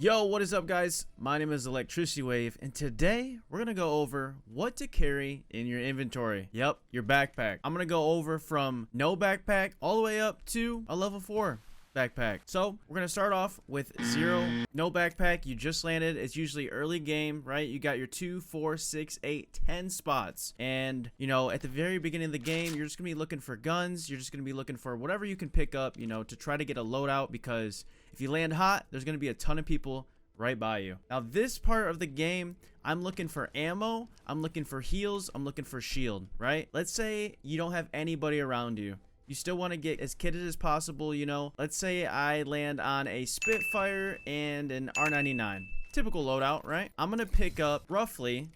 Yo, what is up guys? My name is ElectricityWave, and today we're gonna go over what to carry in your inventory. Yep, your backpack. I'm gonna go over from no backpack all the way up to a level 4 backpack. So we're gonna start off with 0, no backpack. You just landed. It's usually early game, right? You got your 2, 4, 6, 8, 10 spots, and you know, at the very beginning of the game, you're just gonna be looking for guns. You're just gonna be looking for whatever you can pick up, you know, to try to get a loadout, because if you land hot, there's gonna be a ton of people right by you. Now this part of the game, I'm looking for ammo, I'm looking for heals, I'm looking for shield, right? Let's say you don't have anybody around you. You still want to get as kitted as possible, you know. Let's say I land on a Spitfire and an R99. Typical loadout, right? I'm going to pick up roughly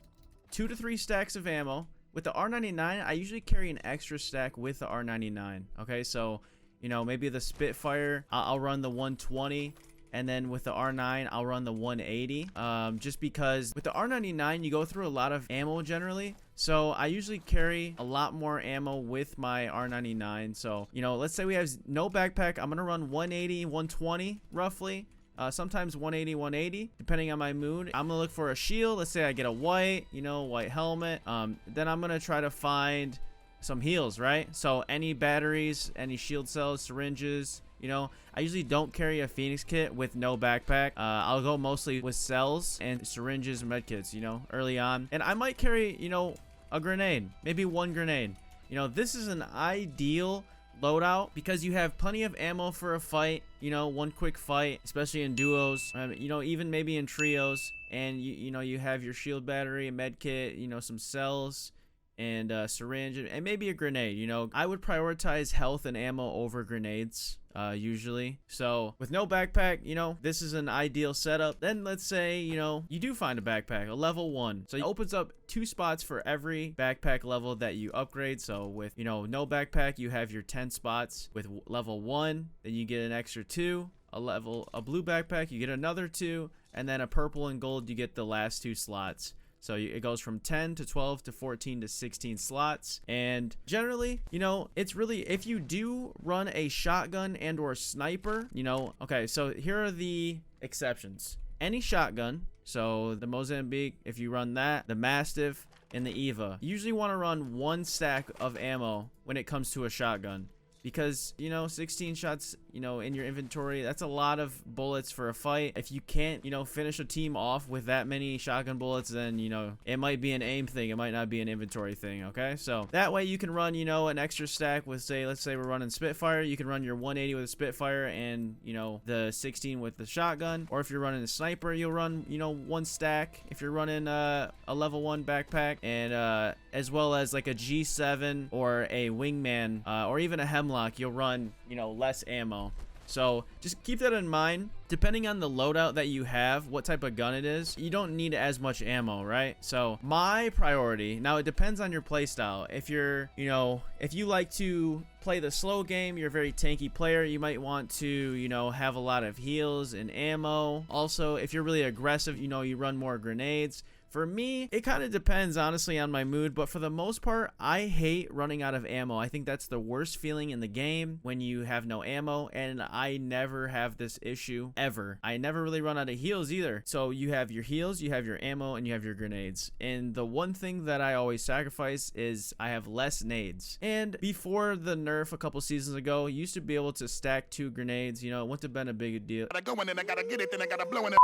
2 to 3 stacks of ammo. With the R99, I usually carry an extra stack with the R99. Okay, so, you know, maybe the Spitfire, I'll run the 120. And then with the R9, I'll run the 180. Just because with the R99, you go through a lot of ammo generally. So I usually carry a lot more ammo with my R99. So, you know, let's say we have no backpack. I'm going to run 180, 120 roughly. Sometimes 180, 180, depending on my mood. I'm going to look for a shield. Let's say I get a white, you know, white helmet. Then I'm going to try to find some heals, right? So any batteries, any shield cells, syringes. You know, I usually don't carry a Phoenix kit with no backpack. I'll go mostly with cells and syringes and med kits, you know, early on. And I might carry, you know, a grenade, maybe 1 grenade. You know, this is an ideal loadout because you have plenty of ammo for a fight, you know, one quick fight, especially in duos, you know, even maybe in trios. And, you know, you have your shield battery, a med kit, you know, some cells, and a syringe, and maybe a grenade. You know, I would prioritize health and ammo over grenades usually. So with no backpack, you know, this is an ideal setup. Then let's say, you know, you do find a backpack, a level 1, so it opens up 2 spots for every backpack level that you upgrade. So with, you know, no backpack, you have your 10 spots. With level 1, then you get an extra 2. A blue backpack, you get another 2, and then a purple and gold, you get the last 2 slots. So it goes from 10 to 12 to 14 to 16 slots. And generally, you know, it's really, if you do run a shotgun and or sniper, you know, okay, so here are the exceptions. Any shotgun, so the Mozambique, if you run that, the Mastiff, and the Eva, you usually want to run 1 stack of ammo when it comes to a shotgun. Because, you know, 16 shots, you know, in your inventory, that's a lot of bullets for a fight. If you can't, you know, finish a team off with that many shotgun bullets, then, you know, it might be an aim thing. It might not be an inventory thing, okay? So that way you can run, you know, an extra stack with, say, let's say we're running Spitfire. You can run your 180 with a Spitfire and, you know, the 16 with the shotgun. Or if you're running a sniper, you'll run, you know, 1 stack. If you're running a level 1 backpack, and as well as like a G7 or a wingman, or even a hemlock, you'll run, you know, less ammo. So just keep that in mind. Depending on the loadout that you have, what type of gun it is, you don't need as much ammo, right? So my priority, now it depends on your playstyle. If you're, you know, if you like to play the slow game, you're a very tanky player, you might want to, you know, have a lot of heals and ammo. Also, if you're really aggressive, you know, you run more grenades. For me, it kind of depends, honestly, on my mood, but for the most part, I hate running out of ammo. I think that's the worst feeling in the game, when you have no ammo, and I never have this issue, ever. I never really run out of heals either. So you have your heals, you have your ammo, and you have your grenades. And the one thing that I always sacrifice is I have less nades. And before the nerf a couple seasons ago, you used to be able to stack 2 grenades. You know, it wouldn't have been a big deal. I go in and I gotta get it, then I gotta blow in it.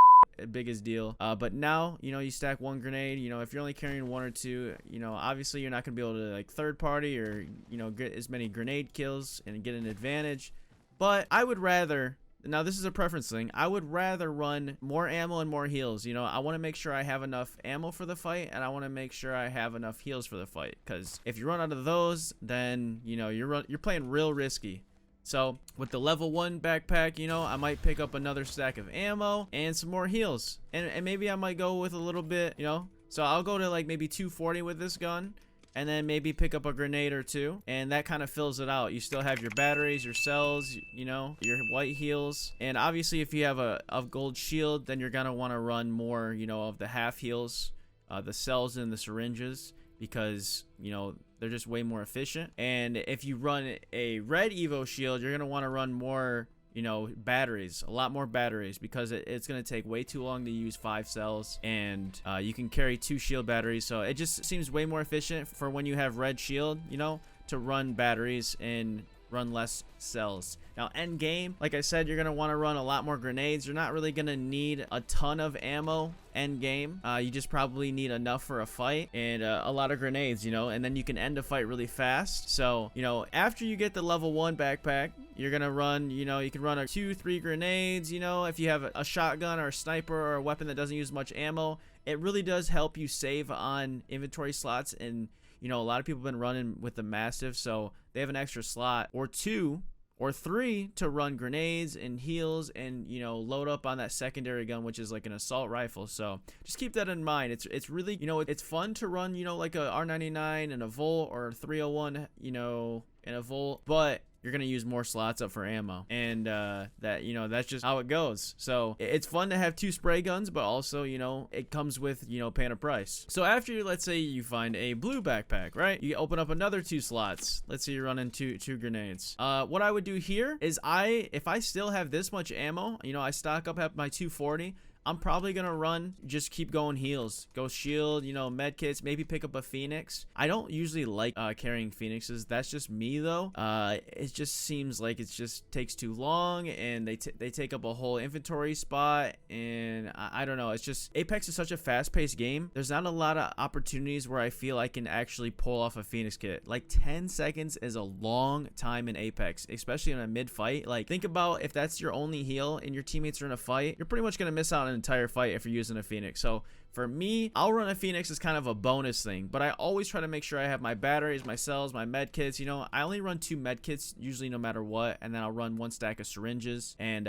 Biggest deal, but now, you know, you stack 1 grenade. You know, if you're only carrying 1 or 2, you know, obviously you're not gonna be able to like third party or, you know, get as many grenade kills and get an advantage. But I would rather, now this is a preference thing, I would rather run more ammo and more heals. You know, I want to make sure I have enough ammo for the fight, and I want to make sure I have enough heals for the fight, because if you run out of those, then, you know, you're playing real risky. So with the level 1 backpack, you know, I might pick up another stack of ammo and some more heals, and maybe I might go with a little bit, you know, so I'll go to like maybe 240 with this gun, and then maybe pick up a grenade or 2, and that kind of fills it out. You still have your batteries, your cells, you know, your white heals, and obviously if you have a gold shield, then you're gonna want to run more, you know, of the half heals, the cells and the syringes, because, you know, they're just way more efficient. And if you run a red Evo shield, you're going to want to run more you know, batteries, a lot more batteries, because it's going to take way too long to use 5 cells, and you can carry 2 shield batteries. So it just seems way more efficient for when you have red shield, you know, to run batteries and run less cells. Now end game, like I said, you're gonna want to run a lot more grenades. You're not really gonna need a ton of ammo end game. You just probably need enough for a fight, and a lot of grenades, you know, and then you can end a fight really fast. So, you know, after you get the level 1 backpack, you're gonna run, you know, you can run 2-3 grenades. You know, if you have a shotgun or a sniper or a weapon that doesn't use much ammo, it really does help you save on inventory slots. And you know, a lot of people have been running with the Mastiff, so they have an extra slot or 2 or 3 to run grenades and heals and, you know, load up on that secondary gun, which is like an assault rifle. So just keep that in mind. It's really, you know, it's fun to run, you know, like a R99 and a Volt, or 301, you know, and a Volt, but you're gonna use more slots up for ammo, and that, you know, that's just how it goes. So it's fun to have 2 spray guns, but also, you know, it comes with, you know, paying a price. So after, let's say you find a blue backpack, right, you open up another 2 slots. Let's say you're running two grenades. What I would do here is, if I still have this much ammo, you know, I stock up at my 240, I'm probably gonna run, just keep going heals, go shield, you know, med kits, maybe pick up a Phoenix. I don't usually like carrying Phoenixes. That's just me though. It just seems like it just takes too long, and they take up a whole inventory spot, and I don't know. It's just, Apex is such a fast-paced game. There's not a lot of opportunities where I feel I can actually pull off a Phoenix kit. Like 10 seconds is a long time in Apex, especially in a mid-fight. Like, think about if that's your only heal and your teammates are in a fight, you're pretty much gonna miss out on entire fight if you're using a Phoenix. So for me, I'll run a Phoenix as kind of a bonus thing, but I always try to make sure I have my batteries, my cells, my med kits. You know, I only run 2 med kits usually, no matter what, and then I'll run 1 stack of syringes, and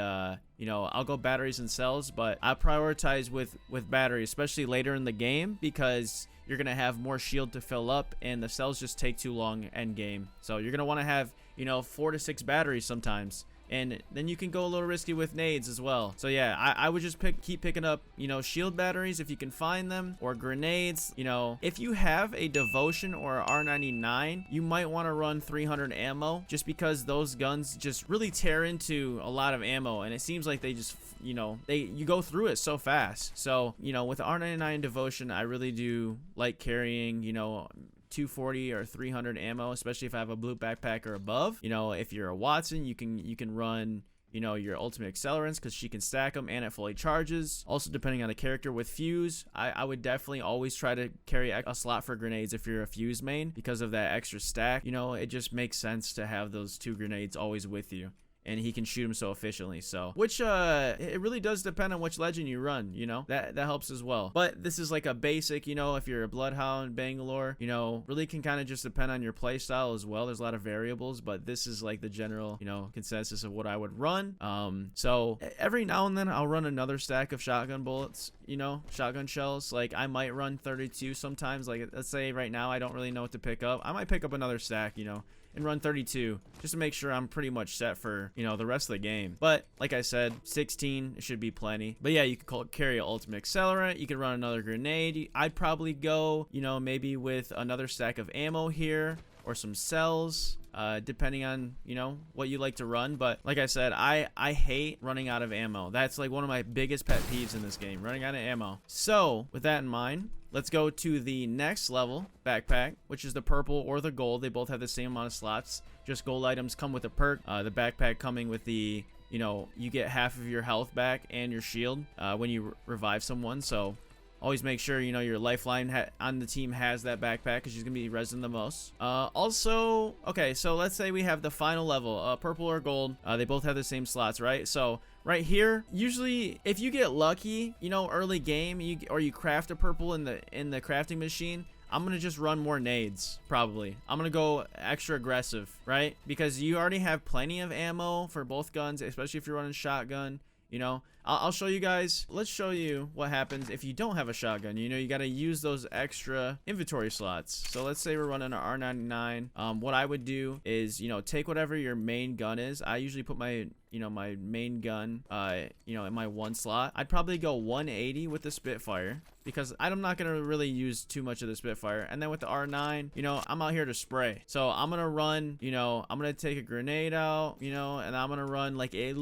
you know, I'll go batteries and cells, but I prioritize with batteries, especially later in the game, because you're gonna have more shield to fill up, and the cells just take too long end game. So you're gonna want to have, you know, 4 to 6 batteries sometimes. And then you can go a little risky with nades as well. So yeah, I would just keep picking up, you know, shield batteries if you can find them, or grenades. You know, if you have a Devotion or a R99, you might want to run 300 ammo, just because those guns just really tear into a lot of ammo, and it seems like they just, you know, you go through it so fast. So, you know, with R99 Devotion, I really do like carrying, you know, 240 or 300 ammo, especially if I have a blue backpack or above. You know, if you're a Watson, you can run, you know, your ultimate accelerants, because she can stack them and it fully charges. Also, depending on the character, with fuse, I would definitely always try to carry a slot for grenades if you're a fuse main, because of that extra stack. You know, it just makes sense to have those 2 grenades always with you, and he can shoot them so efficiently. So, which it really does depend on which legend you run, you know, that helps as well. But this is like a basic, you know, if you're a Bloodhound, Bangalore, you know, really can kind of just depend on your play style as well. There's a lot of variables, but this is like the general, you know, consensus of what I would run. So every now and then I'll run another stack of shotgun bullets, you know, shotgun shells. Like, I might run 32 sometimes. Like, let's say right now I don't really know what to pick up, I might pick up another stack, you know, and run 32, just to make sure I'm pretty much set for, you know, the rest of the game. But like I said, 16 should be plenty. But yeah, you could carry an ultimate accelerant, you could run another grenade. I'd probably go, you know, maybe with another stack of ammo here, or some cells, depending on, you know, what you like to run. But like I said, I hate running out of ammo. That's like one of my biggest pet peeves in this game, running out of ammo. So with that in mind, let's go to the next level backpack, which is the purple or the gold. They both have the same amount of slots, just gold items come with a perk. The backpack coming with the, you know, you get half of your health back and your shield when you revive someone. So always make sure, you know, your lifeline on the team has that backpack, because she's gonna be resin the most. Also, okay, so let's say we have the final level, purple or gold. They both have the same slots, right? So right here, usually if you get lucky, you know, early game, or you craft a purple in the crafting machine, I'm gonna just run more nades. Probably I'm gonna go extra aggressive, right? Because you already have plenty of ammo for both guns, especially if you're running shotgun. You know, I'll show you guys. Let's show you what happens if you don't have a shotgun. You know, you got to use those extra inventory slots. So let's say we're running an R99. What I would do is, you know, take whatever your main gun is. I usually put my you know, my main gun, you know, in my one slot, I'd probably go 180 with the Spitfire, because I'm not going to really use too much of the Spitfire. And then with the R9, you know, I'm out here to spray. So I'm going to run, you know, I'm going to take a grenade out, you know, and I'm going to run like at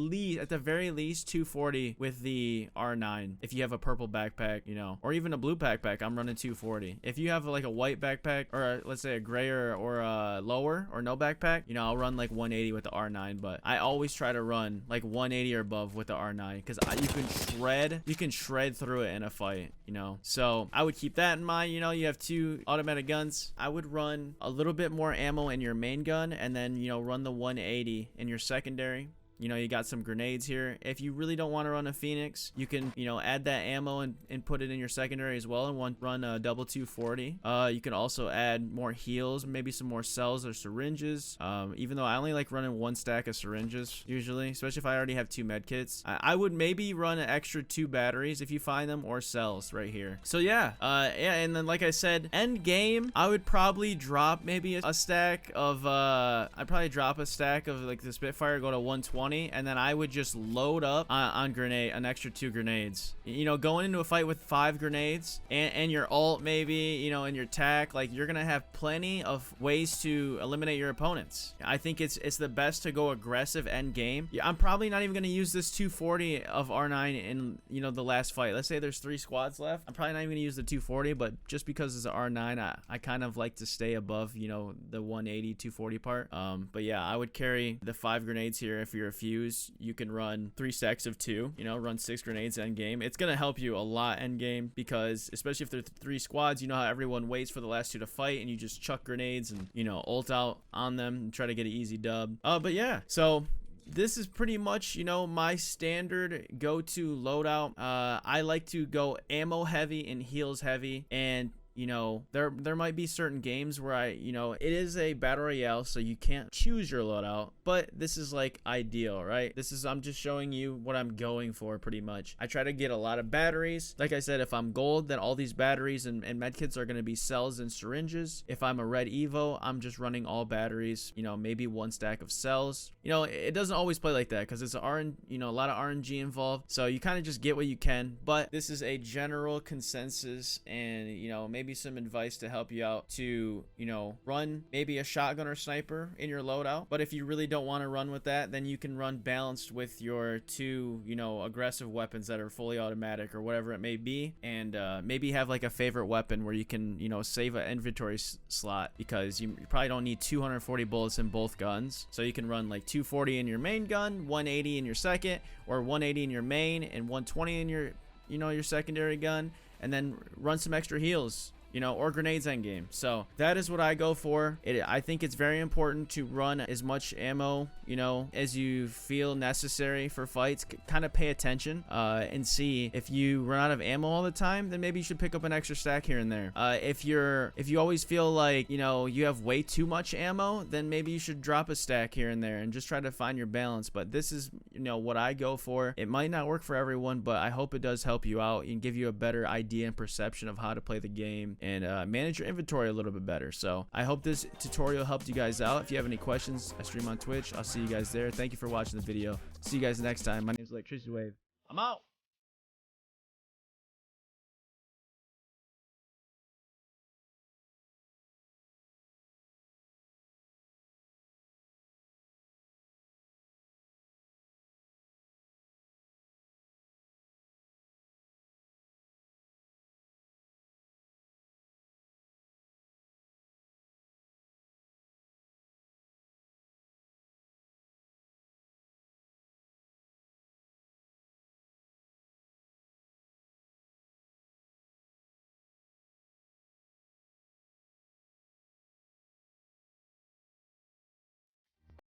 the very least 240 with the R9. If you have a purple backpack, you know, or even a blue backpack, I'm running 240. If you have like a white backpack, or let's say a gray or a lower or no backpack, you know, I'll run like 180 with the R9. But I always try to run like 180 or above with the R9, because you can shred through it in a fight, you know. So I would keep that in mind. You know, you have 2 automatic guns. I would run a little bit more ammo in your main gun, and then, you know, run the 180 in your secondary. You know, you got some grenades here. If you really don't want to run a Phoenix, you can, you know, add that ammo and put it in your secondary as well, and run a double 240. You can also add more heals, maybe some more cells or syringes. Even though I only like running 1 stack of syringes usually, especially if I already have 2 med kits. I would maybe run an extra 2 batteries if you find them, or cells right here. So yeah, and then like I said, end game, I would probably drop maybe a stack of I'd probably drop a stack of like the Spitfire, go to 120. And then I would just load up on an extra 2 grenades. You know, going into a fight with 5 grenades and your ult maybe, you know, and your tac, like, you're gonna have plenty of ways to eliminate your opponents. I think it's the best to go aggressive end game. Yeah, I'm probably not even gonna use this 240 of R9 in, you know, the last fight. Let's say there's 3 squads left. I'm probably not even gonna use the 240, but just because it's an R9, I kind of like to stay above, you know, the 180 240 part. But yeah, I would carry the 5 grenades here. If you're a fuse, you can run 3 stacks of 2, you know, run 6 grenades end game. It's gonna help you a lot end game, because especially if there's 3 squads, you know how everyone waits for the last 2 to fight, and you just chuck grenades and, you know, ult out on them and try to get an easy dub. But yeah, so this is pretty much, you know, my standard go-to loadout. I like to go ammo heavy and heals heavy, and you know, there might be certain games where you know, it is a battle royale, so you can't choose your loadout, but this is like ideal, right? I'm just showing you what I'm going for pretty much. I try to get a lot of batteries. Like I said, if I'm gold, then all these batteries and medkits are going to be cells and syringes. If I'm a red Evo, I'm just running all batteries, you know, maybe 1 stack of cells. You know, it doesn't always play like that, because it's you know, a lot of RNG involved, so you kind of just get what you can. But this is a general consensus, and, you know, maybe some advice to help you out to, you know, run maybe a shotgun or sniper in your loadout. But if you really don't want to run with that, then you can run balanced with your 2, you know, aggressive weapons that are fully automatic or whatever it may be, and maybe have like a favorite weapon where you can, you know, save an inventory slot, because you probably don't need 240 bullets in both guns. So you can run like 240 in your main gun, 180 in your second, or 180 in your main and 120 in your, you know, your secondary gun, and then run some extra heals, you know, or grenades end game. So that is what I go for. I think it's very important to run as much ammo, you know, as you feel necessary for fights. Kind of pay attention and see if you run out of ammo all the time, then maybe you should pick up an extra stack here and there. If you always feel like, you know, you have way too much ammo, then maybe you should drop a stack here and there and just try to find your balance. But this is, you know, what I go for. It might not work for everyone, but I hope it does help you out and give you a better idea and perception of how to play the game and manage your inventory a little bit better. So I hope this tutorial helped you guys out. If you have any questions, I stream on Twitch. I'll see you guys there. Thank you for watching the video. See you guys next time. My name is ElectricityWave. I'm out.